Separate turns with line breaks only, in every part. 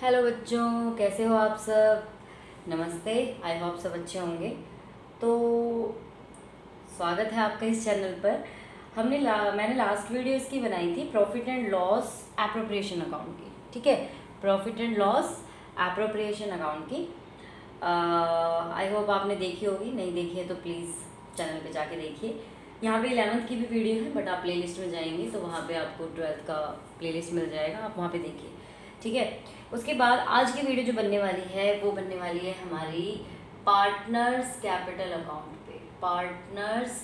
Hello बच्चों, कैसे हो आप सब। नमस्ते। आई होप सब अच्छे होंगे। तो स्वागत है आपका इस चैनल पर। मैंने लास्ट वीडियो इसकी बनाई थी, profit and loss appropriation account की। ठीक है, profit and loss appropriation account की। आई होप आपने देखी होगी, नहीं देखी है तो प्लीज़ चैनल पे जाके देखिए। यहाँ पे 11th की भी वीडियो है, बट आप प्लेलिस्ट में जाएंगे तो वहाँ पे आपको 12th का प्लेलिस्ट मिल जाएगा, आप वहाँ पे देखिए। ठीक है, उसके बाद आज की वीडियो जो बनने वाली है वो बनने वाली है हमारी पार्टनर्स कैपिटल अकाउंट पे। पार्टनर्स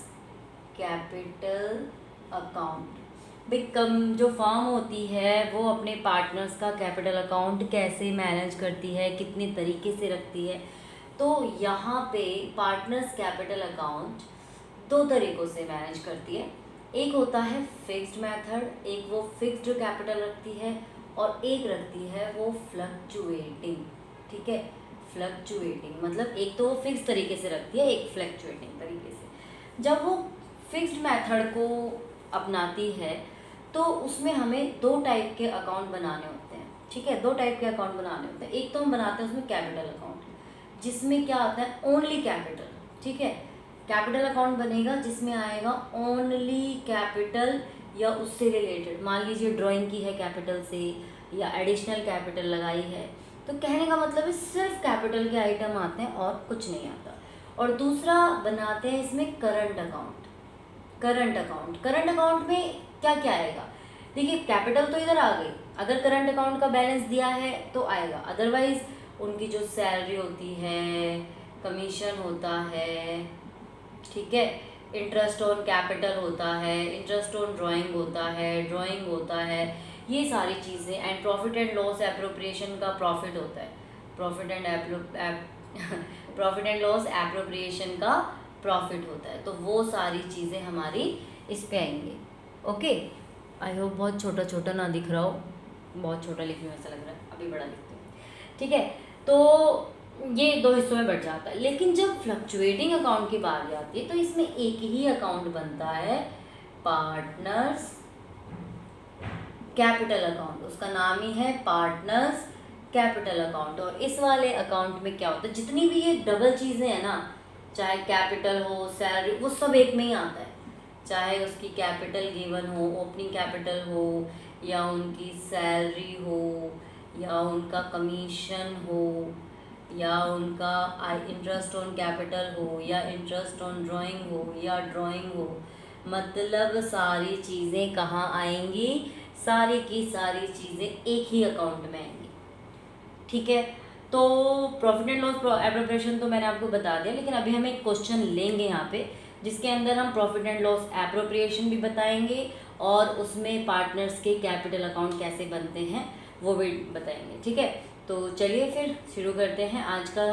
कैपिटल अकाउंट जो फर्म होती है वो अपने पार्टनर्स का कैपिटल अकाउंट कैसे मैनेज करती है, कितने तरीके से रखती है। तो यहाँ पे पार्टनर्स कैपिटल अकाउंट दो तरीक़ों से मैनेज करती है। एक होता है फिक्स्ड मेथड, एक वो फिक्स्ड कैपिटल रखती है, और एक रखती है वो फ्लक्चुएटिंग। ठीक है, फ्लक्चुएटिंग मतलब एक तो वो फिक्स तरीके से रखती है, एक फ्लक्चुएटिंग तरीके से। जब वो फिक्स्ड मेथड को अपनाती है तो उसमें हमें दो टाइप के अकाउंट बनाने होते हैं। ठीक है, दो टाइप के अकाउंट बनाने होते हैं। एक तो हम बनाते हैं उसमें कैपिटल अकाउंट, जिसमें क्या आता है ओनली कैपिटल। ठीक है, कैपिटल अकाउंट बनेगा जिसमें आएगा ओनली कैपिटल या उससे रिलेटेड। मान लीजिए ड्राइंग की है कैपिटल से या एडिशनल कैपिटल लगाई है, तो कहने का मतलब है सिर्फ कैपिटल के आइटम आते हैं और कुछ नहीं आता। और दूसरा बनाते हैं इसमें करंट अकाउंट। करंट अकाउंट में क्या क्या आएगा, देखिए कैपिटल तो इधर आ गई, अगर करंट अकाउंट का बैलेंस दिया है तो आएगा, अदरवाइज उनकी जो सैलरी होती है, कमीशन होता है, ठीक है, इंटरेस्ट ऑन कैपिटल होता है, इंटरेस्ट ऑन ड्राइंग होता है, ये सारी चीज़ें। And profit and loss appropriation का प्रॉफिट होता है, प्रॉफिट एंड लॉस एप्रोप्रिएशन का प्रॉफिट होता है। तो वो सारी चीज़ें हमारी इस पे आएंगी। ओके, आई होप बहुत छोटा छोटा ना दिख रहा हो, बहुत छोटा लिखने में ऐसा लग रहा है, अभी बड़ा लिखते हैं। ठीक है, तो ये दो हिस्सों में बढ़ जाता है। लेकिन जब फ्लक्चुएटिंग अकाउंट की बात आती है तो इसमें एक ही अकाउंट बनता है, पार्टनर्स कैपिटल अकाउंट। उसका नाम ही है पार्टनर्स कैपिटल अकाउंट। और इस वाले अकाउंट में क्या होता है, जितनी भी ये डबल चीज़ें हैं ना, चाहे कैपिटल हो, सैलरी, वो सब एक में ही आता है। चाहे उसकी कैपिटल गिवन हो, ओपनिंग कैपिटल हो, या उनकी सैलरी हो, या उनका कमीशन हो, या उनका इंटरेस्ट ऑन कैपिटल हो, या इंटरेस्ट ऑन ड्राइंग हो, या ड्राइंग हो, मतलब सारी चीज़ें कहाँ आएंगी, सारी की सारी चीज़ें एक ही अकाउंट में आएंगी। ठीक है, तो प्रॉफिट एंड लॉस एप्रोप्रिएशन तो मैंने आपको बता दिया, लेकिन अभी हम एक क्वेश्चन लेंगे यहाँ पे, जिसके अंदर हम प्रॉफिट एंड लॉस एप्रोप्रिएशन भी बताएंगे और उसमें पार्टनर्स के कैपिटल अकाउंट कैसे बनते हैं वो भी बताएंगे। ठीक है, तो चलिए फिर शुरू करते हैं आज का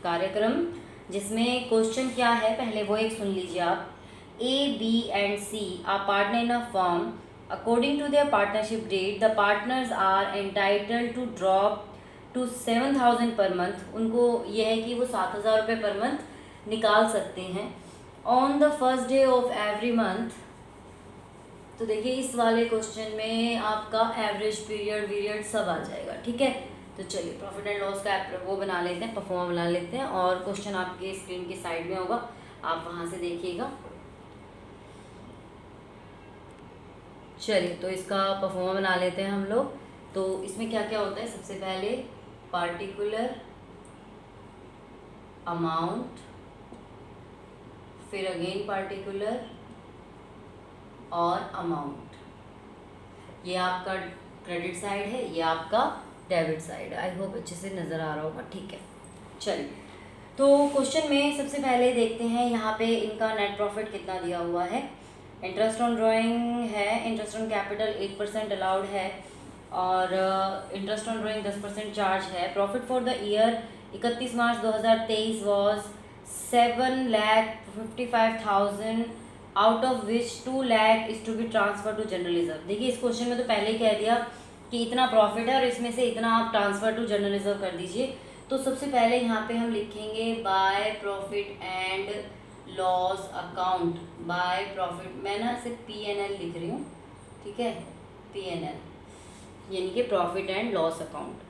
कार्यक्रम, जिसमें क्वेश्चन क्या है पहले वो एक सुन लीजिए आप। A, B and C are partner in a firm. According to their partnership date, the partners are entitled to drop to 7,000 per month. उनको ये है कि वो 7,000 रुपये पर मंथ निकाल सकते हैं on the first day of every month. तो देखिए इस वाले क्वेश्चन में आपका एवरेज पीरियड सब आ जाएगा। ठीक है, तो चलिए प्रॉफिट एंड लॉस का वो बना लेते हैं, परफॉर्मा बना लेते हैं, और क्वेश्चन आपके स्क्रीन की साइड में होगा, आप वहाँ से देखिएगा। चलिए तो इसका परफॉर्मा बना लेते हैं हम लोग। तो इसमें क्या क्या होता है, सबसे पहले पार्टिकुलर अमाउंट, फिर अगेन पार्टिकुलर और अमाउंट। ये आपका क्रेडिट साइड है, ये आपका डेबिट साइड है। आई होप अच्छे से नज़र आ रहा होगा। ठीक है, चलिए तो क्वेश्चन में सबसे पहले देखते हैं यहाँ पे इनका नेट प्रॉफिट कितना दिया हुआ है। इंटरेस्ट ऑन ड्राइंग है, इंटरेस्ट ऑन कैपिटल 8% अलाउड है, और इंटरेस्ट ऑन ड्राइंग 10% चार्ज है। Profit for the year 31 March 2023 was 7,55,000, out of which 2 lakh is to be transfer to general reserve. देखिए इस क्वेश्चन में तो पहले ही कह दिया कि इतना प्रॉफिट है और इसमें से इतना आप ट्रांसफ़र टू जनरल रिजर्व कर दीजिए। तो सबसे पहले यहाँ पे हम लिखेंगे by profit and loss account. By profit, मैं ना सिर्फ PNL लिख रही हूँ, ठीक है, PNL यानी कि प्रॉफिट एंड लॉस अकाउंट।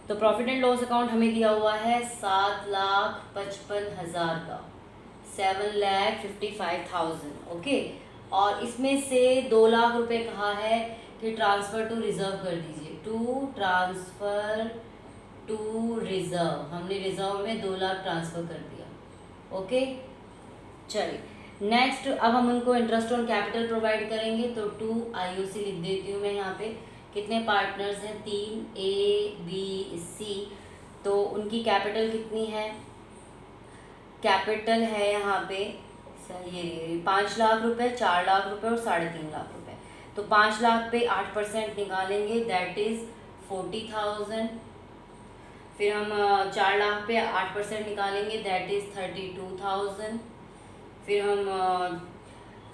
तो प्रॉफिट एंड लॉस अकाउंट हमें दिया हुआ है 7,55,000 का, 7,55,000। ओके, और इसमें से 2 लाख रुपए कहा है कि ट्रांसफ़र टू रिज़र्व कर दीजिए, टू ट्रांसफ़र टू रिज़र्व। हमने रिज़र्व में 2 लाख ट्रांसफ़र कर दिया। ओके, चलिए नेक्स्ट, अब हम उनको इंटरेस्ट ऑन कैपिटल प्रोवाइड करेंगे। तो 2 IOC लिख देती हूँ मैं यहाँ पे। कितने पार्टनर्स हैं? 3, ABC। तो उनकी कैपिटल कितनी है? कैपिटल है यहाँ पे ये 5 लाख रुपए, 4 लाख रुपए और 3.5 लाख रुपए। तो 5 लाख पे 8% निकालेंगे, दैट इज़ 40,000। फिर हम 4 लाख पे 8% निकालेंगे, दैट इज़ 32,000। फिर हम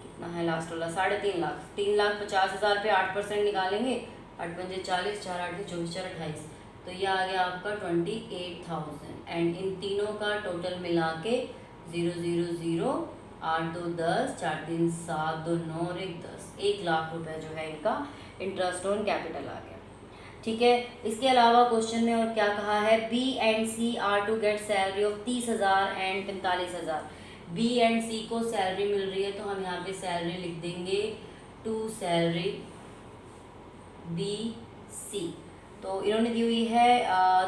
कितना है लास्ट वाला? 3.5 लाख, 3,50,000 पे 8% निकालेंगे, 8 पंजे 40, 4 8 24, 4 28। तो ये आ गया आपका 28,000। एंड इन तीनों का टोटल मिला के 0 0 0, 8 2 10, 4 3 7, 2 9 और 1 10, 1 लाख रुपए जो है इनका इंटरेस्ट ऑन कैपिटल आ गया। ठीक है, इसके अलावा क्वेश्चन में और क्या कहा है? B and C are to get salary of 30,000 and 45,000। B and C को सैलरी मिल रही है, तो हम यहाँ पे सैलरी लिख देंगे, टू सैलरी बी सी। तो इन्होंने दी हुई है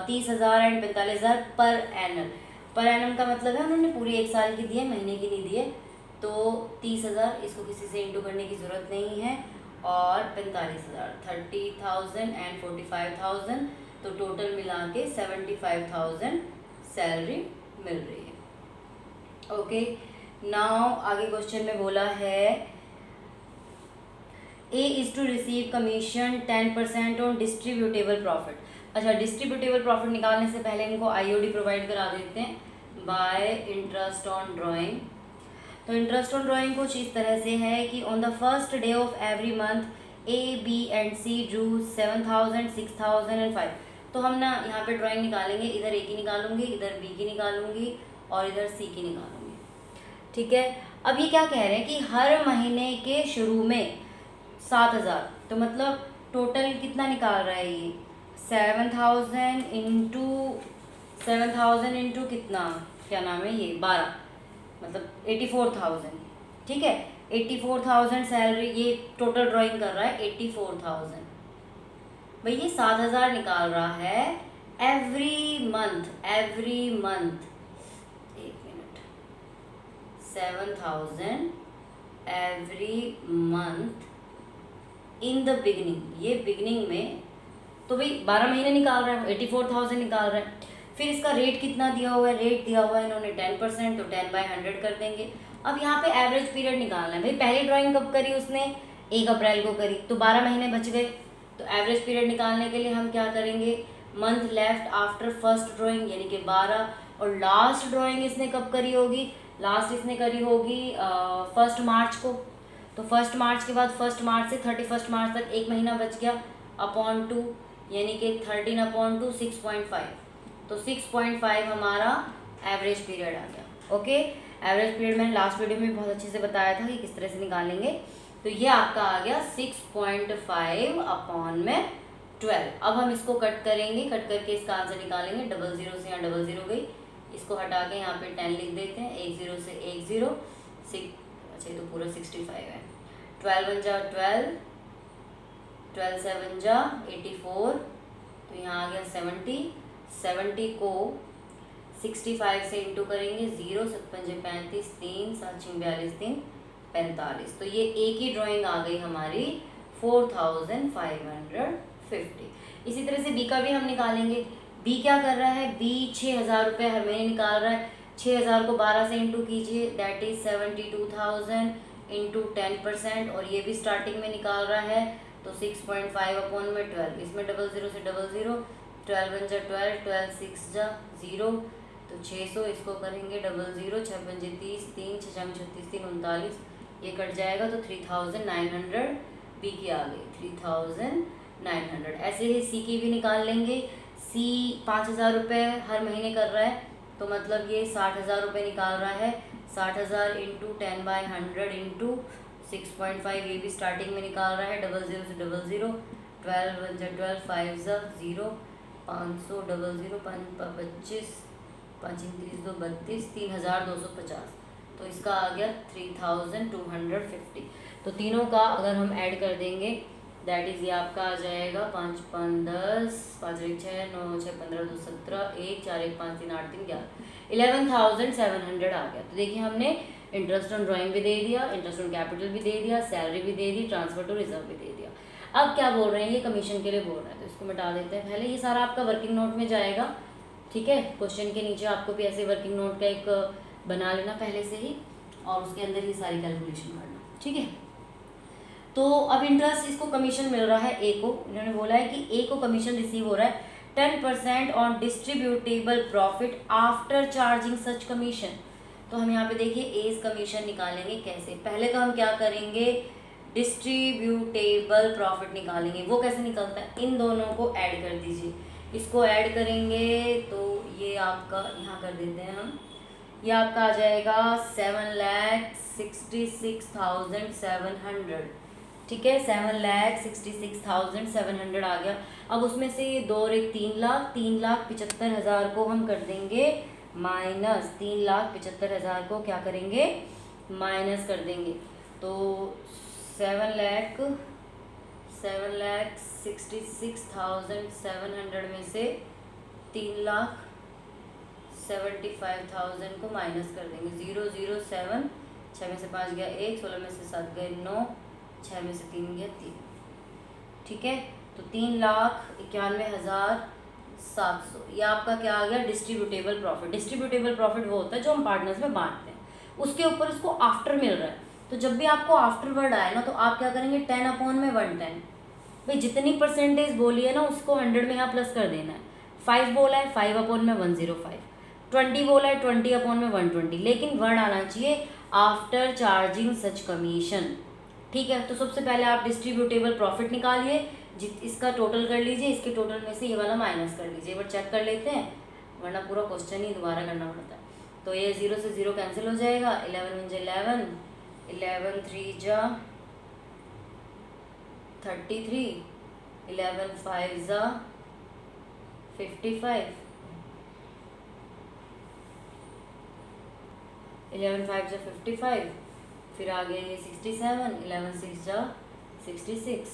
30,000 and 45,000 per annum. Per annum का मतलब है उन्होंने पूरी 1 साल की दी है, महीने की नहीं दी है। तो 30,000 इसको किसी से इंटू करने की ज़रूरत नहीं है, और 45,000, 30,000 एंड 45,000, तो टोटल मिला के 75,000 सैलरी मिल रही है। ओके, नाउ आगे क्वेश्चन में बोला है A is to receive commission 10% on distributable profit। अच्छा, डिस्ट्रीब्यूटेबल प्रॉफिट निकालने से पहले इनको IOD प्रोवाइड करा देते हैं, बाय इंटरेस्ट ऑन ड्राइंग। तो इंटरेस्ट ऑन ड्राइंग कुछ इस तरह से है कि on the first day of every month A, B and C Drew 7,000, 6,000 and 5। तो हम ना यहाँ पे ड्राइंग निकालेंगे, इधर A की निकालूंगी, इधर B की निकालूंगी और इधर C की निकालूंगी। ठीक है, अब ये क्या कह रहे हैं कि हर महीने के शुरू में 7,000, तो मतलब टोटल कितना निकाल रहा है ये? 7,000 इंटू कितना, क्या नाम है ये, 12, मतलब 84,000। ठीक है, 84,000 सैलरी, ये टोटल ड्राइंग कर रहा है 84,000। भाई ये 7,000 निकाल रहा है एवरी मंथ, एक minute, 7,000 every month in the beginning, ये बिगनिंग में। तो भाई 12 महीने निकाल रहा है, 84,000 निकाल रहा है। फिर इसका रेट कितना दिया हुआ है? रेट दिया हुआ है इन्होंने 10%, तो 10/100 कर देंगे। अब यहाँ पे एवरेज पीरियड निकालना है। भाई पहली ड्राइंग कब करी उसने? 1 अप्रैल को करी, तो 12 महीने बच गए। तो एवरेज पीरियड निकालने के लिए हम क्या करेंगे? Month left after first drawing यानी कि 12, और लास्ट ड्राइंग इसने कब करी होगी? लास्ट इसने करी होगी 1 मार्च को। तो 1 मार्च के बाद 1 मार्च से 31 मार्च तक 1 महीना बच गया, अपॉन 2 यानी कि 13/2, 6.5। तो 6.5 हमारा एवरेज पीरियड आ गया। ओके, एवरेज पीरियड मैंने लास्ट वीडियो में बहुत अच्छे से बताया था कि किस तरह से निकालेंगे। तो ये आपका आ गया 6.5 अपॉन में 12। अब हम इसको कट करेंगे, कट करके इसका आंसर निकालेंगे। 00 से यहाँ 00 गई, इसको हटा के यहाँ पे 10 लिख देते हैं। 10 से 10, 6, अच्छा ये तो पूरा 65 है। 12 1 जा 12, 12 7 जा 84, तो यहाँ आ गया 70। 70 को 65 से इंटू करेंगे, 0 7 5 35, 3 7 6 42, 3 45। तो ये एक ही ड्राइंग आ गई हमारी 4,550। इसी तरह से बी का भी हम निकालेंगे। बी क्या कर रहा है? बी 6,000 रुपये हर महीने निकाल रहा है। 6,000 को 12 से इंटू कीजिए, दैट इज 72,000 इंटू 10%, और ये भी स्टार्टिंग में निकाल रहा है। तो 6.5 अपॉन में 12, इसमें 00 से 00, 12 1 जा 12, 12 6 जा 0, तो 600। इसको करेंगे 00, 6 5 30, 3 6 36, 3 39, ये कट जाएगा। तो 3,900 बी की आ गई, 3,900। ऐसे ही सी की भी निकाल लेंगे। सी 5,000 रुपये हर महीने कर रहा है, तो मतलब ये 60,000 रुपये निकाल रहा है। 60,000 इंटू 10/100 इंटू 6.5, ये भी स्टार्टिंग में निकाल रहा है। 00 से 00, 12 1 जा 12, 5 जा 0, 500 25 5×3 = 32 3250, तो इसका आ गया 3250। तो तीनों का अगर हम ऐड कर देंगे दैट इज़ ये आपका आ जाएगा 5 5 10 5 1 6 9 6 15 2 17 1 4 1 5 3 8 3 11 11,700 आ गया। तो देखिए हमने इंटरेस्ट ऑन ड्राइंग भी दे दिया, इंटरेस्ट ऑन कैपिटल भी दे दिया, सैलरी भी दे दी, ट्रांसफर टू रिजर्व भी दे दिया। अब क्या बोल रहे हैं, ये कमीशन के लिए बोल रहे हैं, तो इसको मिटा देते हैं पहले। ये सारा आपका वर्किंग नोट में जाएगा, ठीक है। क्वेश्चन के नीचे आपको भी ऐसे वर्किंग नोट का एक बना लेना पहले से ही, और उसके अंदर ही सारी कैलकुलेशन करना, ठीक है। तो अब इंटरेस्ट इसको कमीशन मिल रहा है ए को, इन्होंने बोला है कि ए को कमीशन रिसीव हो रहा है 10% on distributable profit after charging such commission. तो हम यहाँ पे देखिए एज कमीशन निकालेंगे कैसे। पहले तो हम क्या करेंगे, डिस्ट्रीब्यूटेबल प्रॉफिट निकालेंगे। वो कैसे निकलता है, इन दोनों को ऐड कर दीजिए। इसको ऐड करेंगे तो ये आपका यहाँ कर देते हैं हम, ये आपका आ जाएगा 7,66,700, ठीक है। 7,66,700 आ गया। अब उसमें से ये 2 और 1 3,75,000 को हम कर देंगे माइनस, 3,75,000 को क्या करेंगे, माइनस कर देंगे। तो 7,66,700 में से 3,75,000 को माइनस कर देंगे। 0 0 7, 6 में से 5 गया 1, 16 में से 7 गए 9, 6 में से 3 गया 3, ठीक है। तो 3,91,700 ये आपका क्या आ गया, डिस्ट्रीब्यूटेबल प्रॉफिट। डिस्ट्रीब्यूटेबल प्रॉफिट वो होता है जो हम पार्टनर्स में बांटते हैं, उसके ऊपर इसको आफ्टर मिल रहा है। तो जब भी आपको आफ्टर वर्ड आए ना, तो आप क्या करेंगे, 10/110, भाई जितनी परसेंटेज बोली है ना उसको 100 में यहाँ प्लस कर देना है। 5 बोला है 5/105, 20 बोला है 20/120, लेकिन वर्ड आना चाहिए आफ्टर चार्जिंग सच कमीशन, ठीक है। तो सबसे पहले आप डिस्ट्रीब्यूटेबल प्रॉफिट निकालिए, इसका टोटल कर लीजिए, इसके टोटल में से ये वाला माइनस कर लीजिए। एक बार चेक कर लेते हैं, वरना पूरा क्वेश्चन ही दोबारा करना पड़ता है। तो ये 0 से 0 कैंसिल हो जाएगा, 11 1 11, 11 3 जा 33, 11 5 जा 55, 11 5 जा 55, फिर आ गया ये 67, 11 6 जा 66,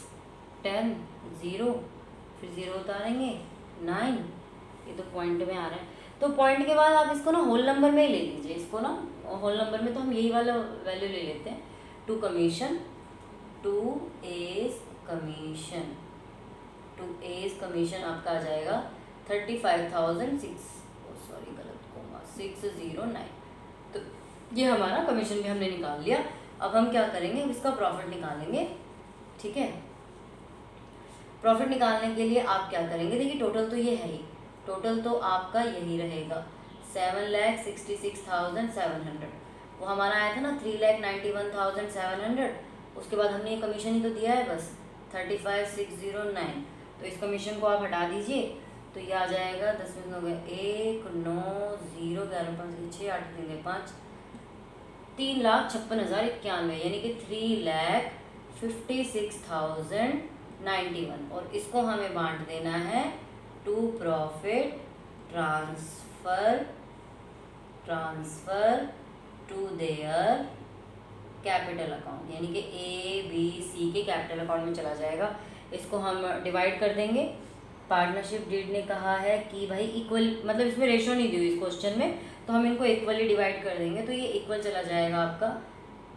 10 0, फिर 0 उतारेंगे 9, ये तो पॉइंट में आ रहा है। तो पॉइंट के बाद आप इसको ना होल नंबर में ही ले लीजिए, इसको ना होल नंबर में तो हम यही वाला वैल्यू ले लेते हैं। To commission, to as commission, to as commission आपका आ जाएगा 35,609। तो ये हमारा कमीशन भी हमने निकाल लिया। अब हम क्या करेंगे, इसका प्रॉफिट निकालेंगे, ठीक है। प्रॉफिट निकालने के लिए आप क्या करेंगे, देखिए टोटल तो ये है ही, टोटल तो आपका यही रहेगा 7,66,700। वो हमारा आया था ना 3,91,700, उसके बाद हमने ये कमीशन ही तो दिया है बस 35,609। तो इस कमीशन को आप हटा दीजिए, तो ये आ जाएगा 10 में हो गया 1 9 0 11 5 6 8 3 5, 3,56,091, यानी कि 3,56,091। और इसको हमें बांट देना है to profit transfer to their capital account, यानी कि ABC के कैपिटल अकाउंट में चला जाएगा। इसको हम डिवाइड कर देंगे। पार्टनरशिप डीड ने कहा है कि भाई इक्वल, मतलब इसमें रेशो नहीं दी हुई इस क्वेश्चन में, तो हम इनको इक्वली डिवाइड कर देंगे। तो ये इक्वल चला जाएगा आपका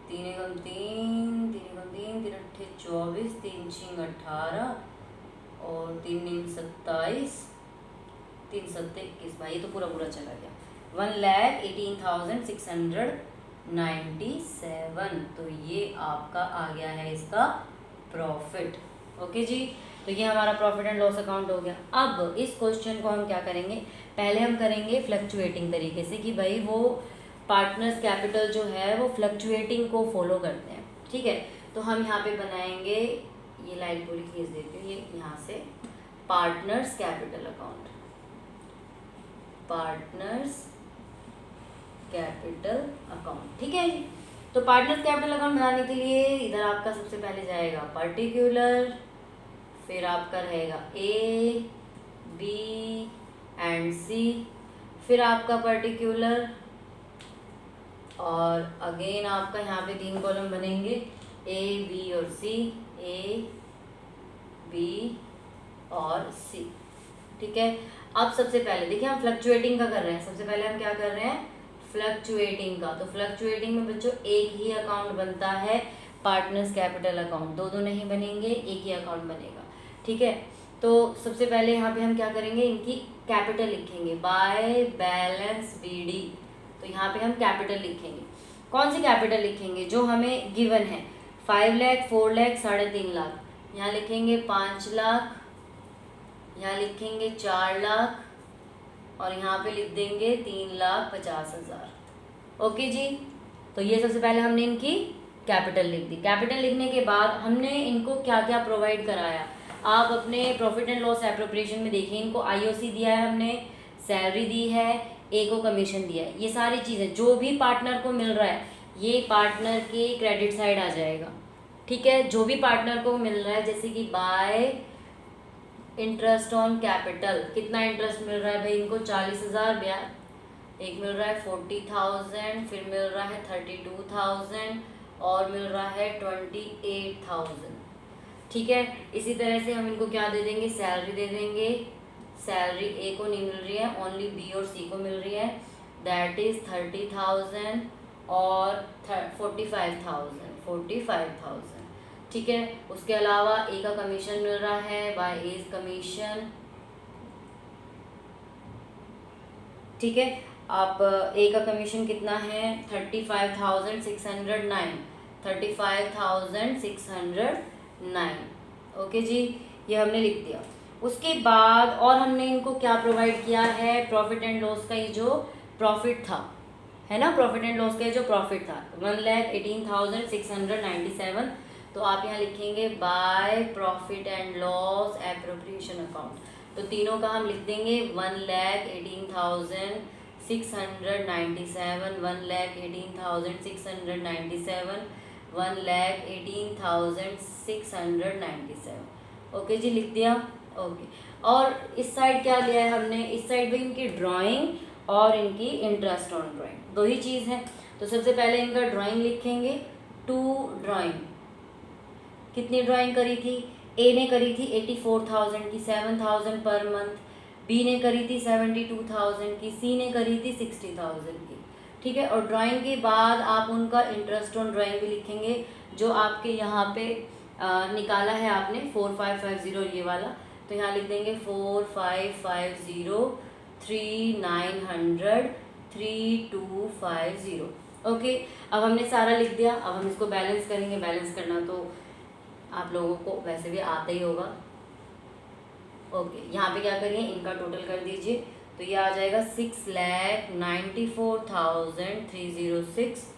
3 एकम 3, 3 एकम 3, 3 अट्ठे 24, 3 छींग 18 और 3 नीम 27, 3 सत्ते 21, भाई ये तो पूरा पूरा चला गया 1,18,697। तो ये आपका आ गया है इसका प्रॉफिट। ओके जी, तो ये हमारा प्रॉफिट एंड लॉस अकाउंट हो गया। अब इस क्वेश्चन को हम क्या करेंगे, पहले हम करेंगे फ्लक्चुएटिंग तरीके से, कि भाई वो पार्टनर्स कैपिटल जो है वो फ्लक्चुएटिंग को फॉलो करते हैं, ठीक है। तो हम यहाँ पे बनाएंगे, ये लाइन पूरी खींच देती हूँ, ये यहाँ से partners capital account, partners capital account, ठीक है। तो पार्टनर्स कैपिटल अकाउंट बनाने के लिए इधर आपका सबसे पहले जाएगा पर्टिकुलर, फिर आपका रहेगा A बी एंड सी, फिर आपका पर्टिकुलर, और अगेन आपका यहाँ पे 3 कॉलम बनेंगे, ए बी और सी, ए बी और सी। ठीक है। अब सबसे पहले देखिए हम फ्लक्चुएटिंग का कर रहे हैं। सबसे पहले हम क्या कर रहे हैं, फ्लक्चुएटिंग का। तो फ्लक्चुएटिंग में बच्चों एक ही अकाउंट बनता है, पार्टनर्स कैपिटल अकाउंट, दो नहीं बनेंगे, एक ही अकाउंट बनेगा। ठीक है। तो सबसे पहले यहाँ पे हम क्या करेंगे, इनकी कैपिटल लिखेंगे, बाय बैलेंस बीडी। तो यहाँ पे हम कैपिटल लिखेंगे। कौन सी कैपिटल लिखेंगे, जो हमें गिवन है, 5 लाख, 4 लाख, 3.5 लाख। यहाँ लिखेंगे 5 लाख, यहाँ लिखेंगे 4 लाख, और यहाँ पे लिख देंगे 3,50,000। ओके जी। तो ये सबसे पहले हमने इनकी कैपिटल लिख दी। कैपिटल लिखने के बाद हमने इनको क्या क्या प्रोवाइड कराया, आप अपने प्रॉफिट एंड लॉस एप्रोप्रिएशन में देखिए, इनको आईओसी दिया है हमने, सैलरी दी है, ए को कमीशन दिया है। ये सारी चीज़ें जो भी पार्टनर को मिल रहा है ये पार्टनर के क्रेडिट साइड आ जाएगा। ठीक है। जो भी पार्टनर को मिल रहा है, जैसे कि बाय इंटरेस्ट ऑन कैपिटल, कितना इंटरेस्ट मिल रहा है भाई इनको, 40,000 ब्याज, एक मिल रहा है 40,000, फिर मिल रहा है 32,000, और मिल रहा है 28,000। ठीक है। इसी तरह से हम इनको क्या दे देंगे, सैलरी दे देंगे। सैलरी ए को नहीं मिल रही है, ओनली बी और सी को मिल रही है, दैट इज 30,000 और 45,000। ठीक है। उसके अलावा ए का कमीशन मिल रहा है, बाय एज कमीशन। ठीक है। आप ए का कमीशन कितना है, 35,609, 35,609। ओके जी, ये हमने लिख दिया। उसके बाद और हमने इनको क्या प्रोवाइड किया है, प्रॉफिट एंड लॉस का ये जो प्रॉफिट था, है ना, प्रॉफिट एंड लॉस का जो प्रॉफिट था 1,18,697। तो आप यहाँ लिखेंगे by profit and loss appropriation account. तो तीनों का हम लिख देंगे 1,18,697, 1,18,697, 1,18,697। ओके जी, लिख दिया। ओके। और इस साइड क्या लिया है हमने, इस साइड भी इनकी ड्राइंग और इनकी इंटरेस्ट ऑन ड्राइंग, दो ही चीज़ है। तो सबसे पहले इनका ड्राइंग लिखेंगे, 2 ड्राइंग। कितनी ड्राइंग करी थी, ए ने करी थी 84,000 की, 7,000 पर मंथ, बी ने करी थी 72,000 की, सी ने करी थी 60,000 की। ठीक है। और ड्राइंग के बाद आप उनका इंटरेस्ट ऑन ड्राइंग भी लिखेंगे, जो आपके यहाँ पे निकाला है आपने 4550 ये वाला। तो यहाँ लिख देंगे 4550 3900 3250। ओके। अब हमने सारा लिख दिया। अब हम इसको बैलेंस करेंगे। बैलेंस करना तो आप लोगों को वैसे भी आता ही होगा। ओके। यहाँ पे क्या करिए, इनका टोटल कर दीजिए। तो ये आ जाएगा 6,94,306।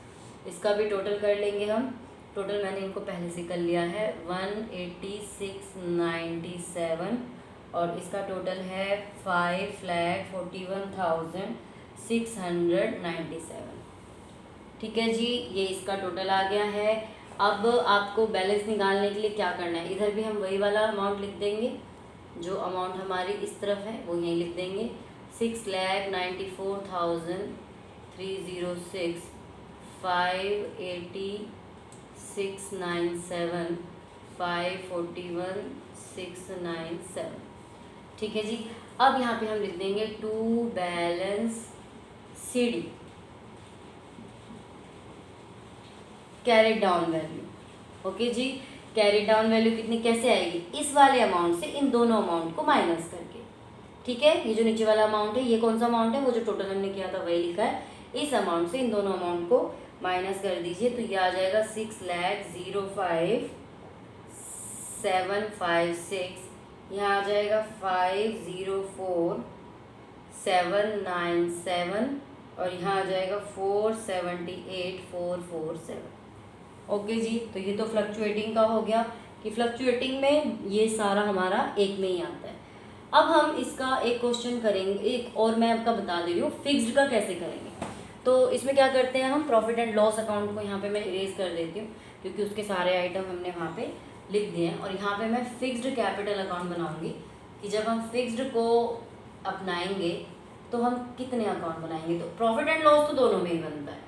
इसका भी टोटल कर लेंगे हम। टोटल मैंने इनको पहले से कर लिया है 186,97, और इसका टोटल है 5,41,697। ठीक है जी, ये इसका टोटल आ गया है। अब आपको बैलेंस निकालने के लिए क्या करना है, इधर भी हम वही वाला अमाउंट लिख देंगे, जो अमाउंट हमारी इस तरफ है वो यहीं लिख देंगे, 6,94,306, 580,697, 541,697। ठीक है जी। अब यहाँ पे हम लिख देंगे to balance CD carry down value. Okay जी, कैरी डाउन वैल्यू कितनी कैसे आएगी, इस वाले अमाउंट से इन दोनों अमाउंट को माइनस करके। ठीक है। ये जो नीचे वाला अमाउंट है ये कौन सा अमाउंट है, वो जो टोटल हमने किया था वही लिखा है। इस अमाउंट से इन दोनों अमाउंट को माइनस कर दीजिए। तो ये आ जाएगा 6,05,756। यहाँ आ जाएगा 5,04,797, और यहाँ आ जाएगा 4,78,447। ओके जी। तो ये तो फ्लक्चुएटिंग का हो गया कि फ्लक्चुएटिंग में ये सारा हमारा एक में ही आता है। अब हम इसका एक क्वेश्चन करेंगे, एक और मैं आपका बता दे रही हूँ, फिक्स्ड का कैसे करेंगे। तो इसमें क्या करते हैं हम, प्रॉफिट एंड लॉस अकाउंट को यहाँ पे मैं इरेज कर देती हूँ, क्योंकि उसके सारे आइटम हमने वहाँ पे लिख दिए हैं। और यहाँ पे मैं फिक्स्ड कैपिटल अकाउंट बनाऊँगी। कि जब हम फिक्स्ड को अपनाएंगे तो हम कितने अकाउंट बनाएंगे। तो प्रॉफिट एंड लॉस तो दोनों में ही बनता है,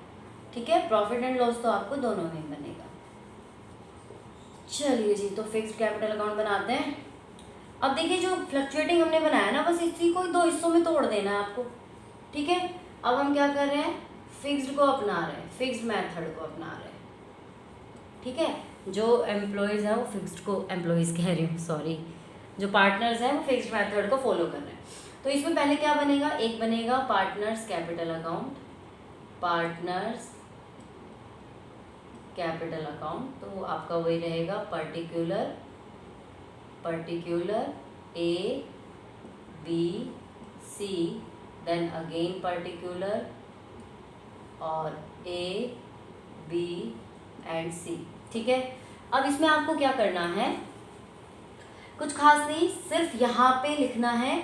ठीक है, प्रॉफिट एंड लॉस तो आपको दोनों में ही बनेगा। चलिए जी, तो फिक्स्ड कैपिटल अकाउंट बनाते हैं। अब देखिए जो फ्लक्चुएटिंग हमने बनाया ना, बस इसी को 2 हिस्सों में तोड़ देना है आपको, ठीक है। अब हम क्या कर रहे हैं, फिक्स्ड को अपना रहे हैं, फिक्स्ड मेथड को अपना रहे हैं, ठीक है। जो एम्प्लॉयज़ हैं वो फिक्स्ड को, एम्प्लॉयज़ कह रही हूँ सॉरी, जो पार्टनर्स हैं वो फिक्स्ड मेथड को फॉलो कर रहे हैं। तो इसमें पहले क्या बनेगा, एक बनेगा partners capital account, partners capital account, तो आपका वही रहेगा particular A B C, then again particular और ए बी एंड सी, ठीक है। अब इसमें आपको क्या करना है, कुछ खास नहीं, सिर्फ यहाँ पे लिखना है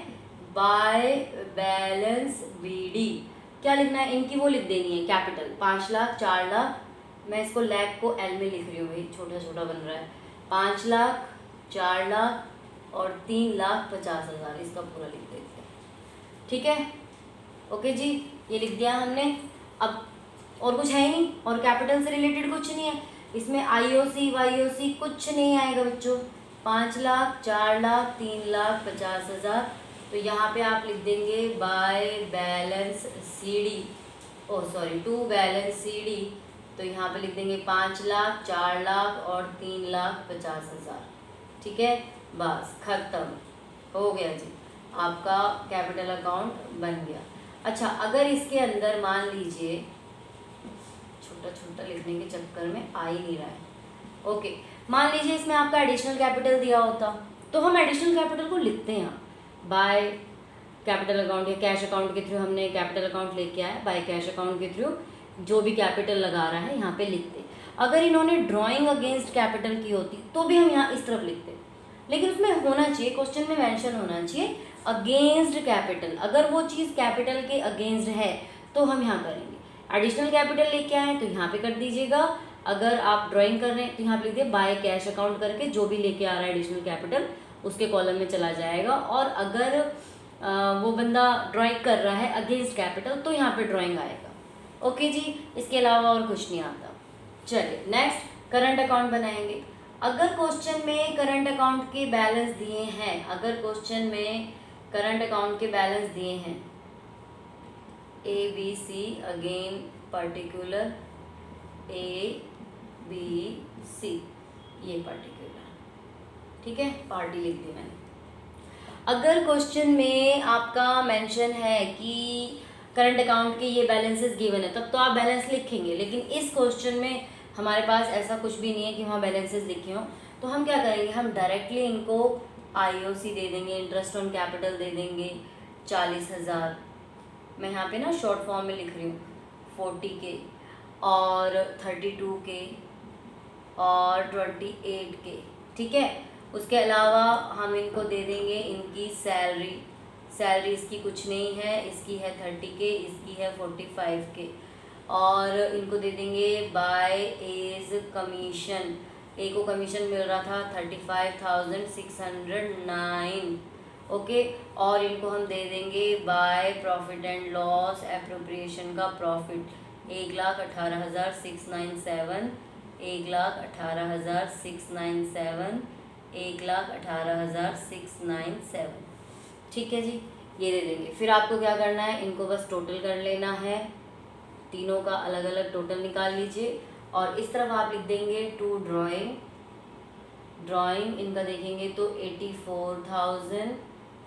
बाय बैलेंस बीडी। क्या लिखना है, इनकी वो लिख देनी है कैपिटल, 5 लाख 4 लाख, मैं इसको लैख को एल में लिख रही हूँ भाई, छोटा छोटा बन रहा है, 5 लाख 4 लाख और 3,50,000, इसका पूरा लिख देते हैं, ठीक है। ओके जी, ये लिख दिया हमने। अब और कुछ है ही नहीं, और कैपिटल से रिलेटेड कुछ नहीं है इसमें, आईओसी वाईओसी कुछ नहीं आएगा बच्चों। 5 लाख 4 लाख 3,50,000, तो यहाँ पे आप लिख देंगे by balance CD, oh sorry to balance CD, तो यहाँ पे लिख देंगे 5 लाख 4 लाख और 3,50,000, ठीक है। बस खत्म हो गया जी, आपका कैपिटल अकाउंट बन गया। अच्छा, अगर इसके अंदर मान लीजिए, छोटा छोटा लिखने के चक्कर में आ ही नहीं रहा है, ओके, मान लीजिए इसमें आपका एडिशनल कैपिटल दिया होता, तो हम एडिशनल कैपिटल को लिखते हैं बाय कैपिटल अकाउंट या कैश अकाउंट के थ्रू, हमने कैपिटल अकाउंट लेके आया, बाय कैश अकाउंट के थ्रू जो भी कैपिटल लगा रहा है यहाँ पे लिखते। अगर इन्होंने ड्राइंग अगेंस्ट कैपिटल की होती तो भी हम यहाँ इस तरफ लिखते, लेकिन उसमें होना चाहिए, क्वेश्चन में मेंशन होना चाहिए अगेंस्ट कैपिटल, अगर वो चीज़ कैपिटल के अगेंस्ट है तो हम यहाँ करेंगे। एडिशनल कैपिटल लेके आए तो यहाँ पे कर दीजिएगा, अगर आप ड्राइंग कर रहे हैं तो यहाँ पे लिख दिए बाय कैश अकाउंट करके, जो भी लेके आ रहा है एडिशनल कैपिटल उसके कॉलम में चला जाएगा, और अगर वो बंदा ड्राइंग कर रहा है अगेंस्ट कैपिटल तो यहाँ पे ड्राइंग आएगा। ओके जी, इसके अलावा और कुछ नहीं आता। चलिए नेक्स्ट करंट अकाउंट बनाएंगे। अगर क्वेश्चन में करंट अकाउंट के बैलेंस दिए हैं, अगर क्वेश्चन में करंट अकाउंट के बैलेंस दिए हैं A B C, again particular A B C, ये पर्टिकुलर, ठीक है, पार्टी लिख दी मैंने। अगर क्वेश्चन में आपका मेंशन है कि करंट अकाउंट के ये बैलेंसेस गिवन है, तब तो आप बैलेंस लिखेंगे, लेकिन इस क्वेश्चन में हमारे पास ऐसा कुछ भी नहीं है कि वहाँ बैलेंसेस लिखे हों, तो हम क्या करेंगे, हम डायरेक्टली इनको आईओसी दे देंगे, इंटरेस्ट ऑन कैपिटल दे देंगे 40,000, मैं यहाँ पे ना शॉर्ट फॉर्म में लिख रही हूँ, 40 के और 32 के और 28 के, ठीक है। उसके अलावा हम इनको दे देंगे इनकी सैलरी इसकी कुछ नहीं है, इसकी है 30 के, इसकी है 45 के, और इनको दे देंगे बाय एज कमीशन, ए को कमीशन मिल रहा था 35,609, ओके, और इनको हम दे देंगे by profit and loss appropriation का प्रॉफिट 1,18,697, 1,18,697, 1,18,697, ठीक है जी, ये दे देंगे। फिर आपको क्या करना है, इनको बस टोटल कर लेना है, तीनों का अलग अलग टोटल निकाल लीजिए, और इस तरफ आप लिख देंगे टू ड्राइंग इनका देखेंगे तो 84,000,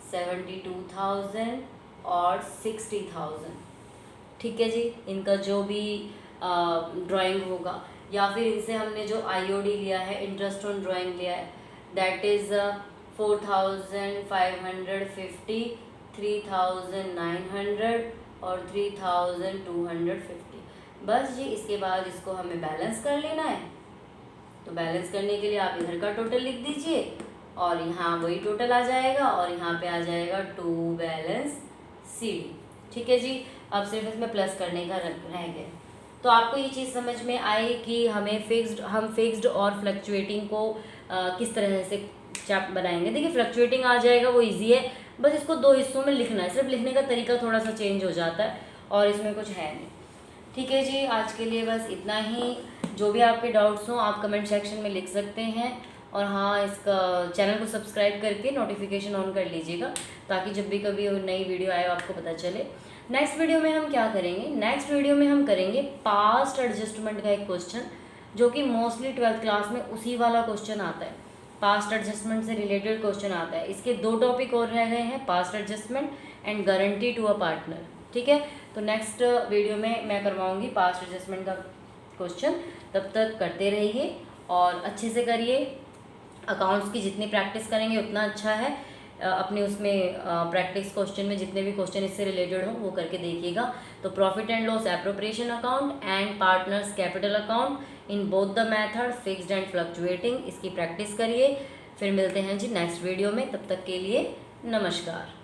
72,000 और 60,000, ठीक है जी, इनका जो भी ड्राइंग होगा, या फिर इनसे हमने जो आईओडी लिया है, इंटरेस्ट ऑन ड्राइंग लिया है, दैट इज़ 4,550, 3,900 और 3,250, बस जी। इसके बाद इसको हमें बैलेंस कर लेना है, तो बैलेंस करने के लिए आप इधर का टोटल लिख दीजिए, और यहाँ वही टोटल आ जाएगा, और यहाँ पे आ जाएगा टू बैलेंस सीडी, ठीक है जी। अब सिर्फ इसमें प्लस करने का रह गया। तो आपको ये चीज़ समझ में आई कि हम फिक्स्ड और फ्लक्चुएटिंग को किस तरह से चैप्टर बनाएंगे। देखिए फ्लक्चुएटिंग आ जाएगा, वो इजी है, बस इसको 2 हिस्सों में लिखना है, सिर्फ लिखने का तरीका थोड़ा सा चेंज हो जाता है और इसमें कुछ है नहीं। ठीक है जी, आज के लिए बस इतना ही। जो भी आपके डाउट्स हों आप कमेंट सेक्शन में लिख सकते हैं। और हाँ, इसका चैनल को सब्सक्राइब करके नोटिफिकेशन ऑन कर लीजिएगा ताकि जब भी कभी नई वीडियो आए आपको पता चले। नेक्स्ट वीडियो में हम क्या करेंगे, नेक्स्ट वीडियो में हम करेंगे पास्ट एडजस्टमेंट का एक क्वेश्चन, जो कि मोस्टली 12th क्लास में उसी वाला क्वेश्चन आता है, पास्ट एडजस्टमेंट से रिलेटेड क्वेश्चन आता है। इसके 2 टॉपिक और रह गए हैं, past adjustment and guarantee to a partner. ठीक है, तो नेक्स्ट वीडियो में मैं करवाऊंगी पास्ट एडजस्टमेंट का क्वेश्चन। तब तक करते रहिए और अच्छे से करिए। अकाउंट्स की जितनी प्रैक्टिस करेंगे उतना अच्छा है। अपने उसमें प्रैक्टिस क्वेश्चन में जितने भी क्वेश्चन इससे रिलेटेड हो वो करके देखिएगा। तो profit and loss appropriation account and partners capital account in both the method fixed and fluctuating, इसकी प्रैक्टिस करिए। फिर मिलते हैं जी नेक्स्ट वीडियो में, तब तक के लिए नमस्कार।